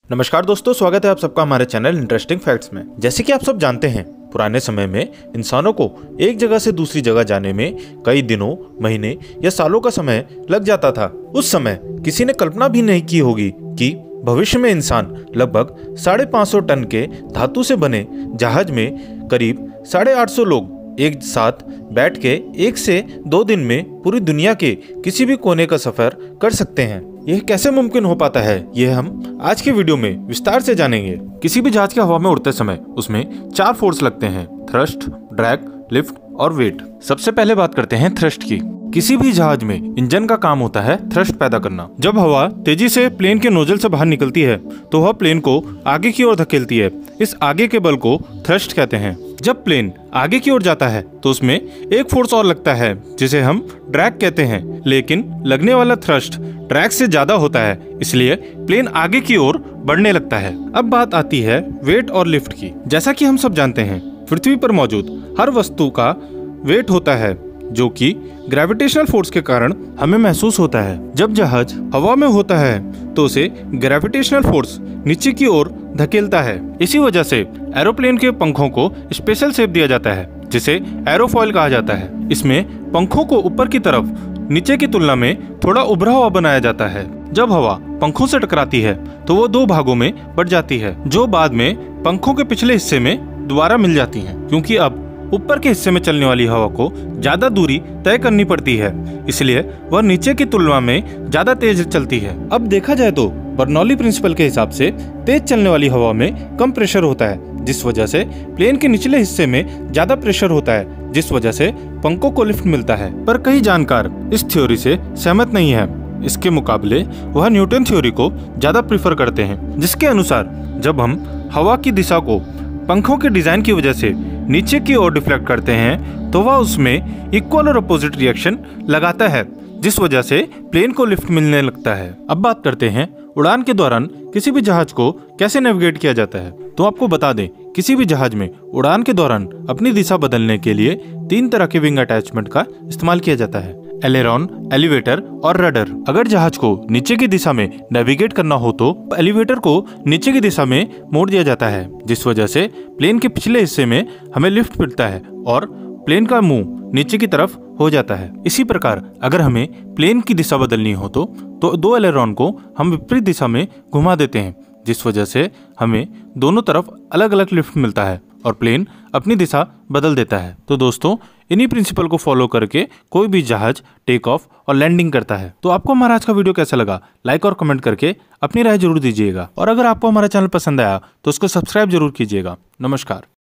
नमस्कार दोस्तों, स्वागत है आप सबका हमारे चैनल इंटरेस्टिंग फैक्ट्स में। जैसे कि आप सब जानते हैं, पुराने समय में इंसानों को एक जगह से दूसरी जगह जाने में कई दिनों, महीने या सालों का समय लग जाता था। उस समय किसी ने कल्पना भी नहीं की होगी कि भविष्य में इंसान लगभग 550 टन के धातु से बने जहाज में करीब 850 लोग एक साथ बैठ के 1 से 2 दिन में पूरी दुनिया के किसी भी कोने का सफर कर सकते हैं। यह कैसे मुमकिन हो पाता है, यह हम आज के वीडियो में विस्तार से जानेंगे। किसी भी जहाज के हवा में उड़ते समय उसमें 4 फोर्स लगते हैं: थ्रस्ट, ड्रैग, लिफ्ट और वेट। सबसे पहले बात करते हैं थ्रस्ट की। किसी भी जहाज में इंजन का काम होता है थ्रस्ट पैदा करना। जब हवा तेजी से प्लेन के नोजल से बाहर निकलती है तो वह प्लेन को आगे की ओर धकेलती है। इस आगे के बल को थ्रस्ट कहते हैं। जब प्लेन आगे की ओर जाता है तो उसमें एक फोर्स और लगता है जिसे हम ड्रैग कहते हैं, लेकिन लगने वाला थ्रस्ट ड्रैग से ज्यादा होता है, इसलिए प्लेन आगे की ओर बढ़ने लगता है। अब बात आती है वेट और लिफ्ट की। जैसा कि हम सब जानते हैं, पृथ्वी पर मौजूद हर वस्तु का वेट होता है जो कि ग्रेविटेशनल फोर्स के कारण हमें महसूस होता है। जब जहाज हवा में होता है तो उसे ग्रेविटेशनल फोर्स नीचे की ओर धकेलता है। इसी वजह से एरोप्लेन के पंखों को स्पेशल शेप दिया जाता है जिसे एरोफॉइल कहा जाता है। इसमें पंखों को ऊपर की तरफ नीचे की तुलना में थोड़ा उभरा हुआ बनाया जाता है। जब हवा पंखों से टकराती है तो वो 2 भागों में बढ़ जाती है, जो बाद में पंखों के पिछले हिस्से में दोबारा मिल जाती हैं। क्योंकि अब ऊपर के हिस्से में चलने वाली हवा को ज्यादा दूरी तय करनी पड़ती है, इसलिए वह नीचे की तुलना में ज्यादा तेज चलती है। अब देखा जाए तो बर्नौली प्रिंसिपल के हिसाब से तेज चलने वाली हवा में कम प्रेशर होता है, जिस वजह से प्लेन के निचले हिस्से में ज्यादा प्रेशर होता है, जिस वजह से पंखों को लिफ्ट मिलता है। पर कई जानकार इस थ्योरी से सहमत नहीं है। इसके मुकाबले वह न्यूटन थ्योरी को ज्यादा प्रीफर करते हैं, जिसके अनुसार जब हम हवा की दिशा को पंखों के डिजाइन की वजह से नीचे की ओर डिफ्लेक्ट करते हैं तो वह उसमें इक्वल और अपोजिट रिएक्शन लगाता है, जिस वजह से प्लेन को लिफ्ट मिलने लगता है। अब बात करते हैं उड़ान के दौरान किसी भी जहाज को कैसे नेविगेट किया जाता है। तो आपको बता दें, किसी भी जहाज में उड़ान के दौरान अपनी दिशा बदलने के लिए 3 तरह के विंग अटैचमेंट का इस्तेमाल किया जाता है: एलेरॉन, एलिवेटर और रडर। अगर जहाज को नीचे की दिशा में नेविगेट करना हो तो एलिवेटर को नीचे की दिशा में मोड़ दिया जाता है, जिस वजह से प्लेन के पिछले हिस्से में हमें लिफ्ट मिलता है और प्लेन का मुंह नीचे की तरफ हो जाता है। इसी प्रकार अगर हमें प्लेन की दिशा बदलनी हो तो 2 एलेरॉन को हम विपरीत दिशा में घुमा देते हैं, जिस वजह से हमें दोनों तरफ अलग अलग लिफ्ट मिलता है और प्लेन अपनी दिशा बदल देता है। तो दोस्तों, इन्हीं प्रिंसिपल को फॉलो करके कोई भी जहाज टेक ऑफ और लैंडिंग करता है। तो आपको हमारा आज का वीडियो कैसा लगा, लाइक और कमेंट करके अपनी राय जरूर दीजिएगा। और अगर आपको हमारा चैनल पसंद आया तो उसको सब्सक्राइब जरूर कीजिएगा। नमस्कार।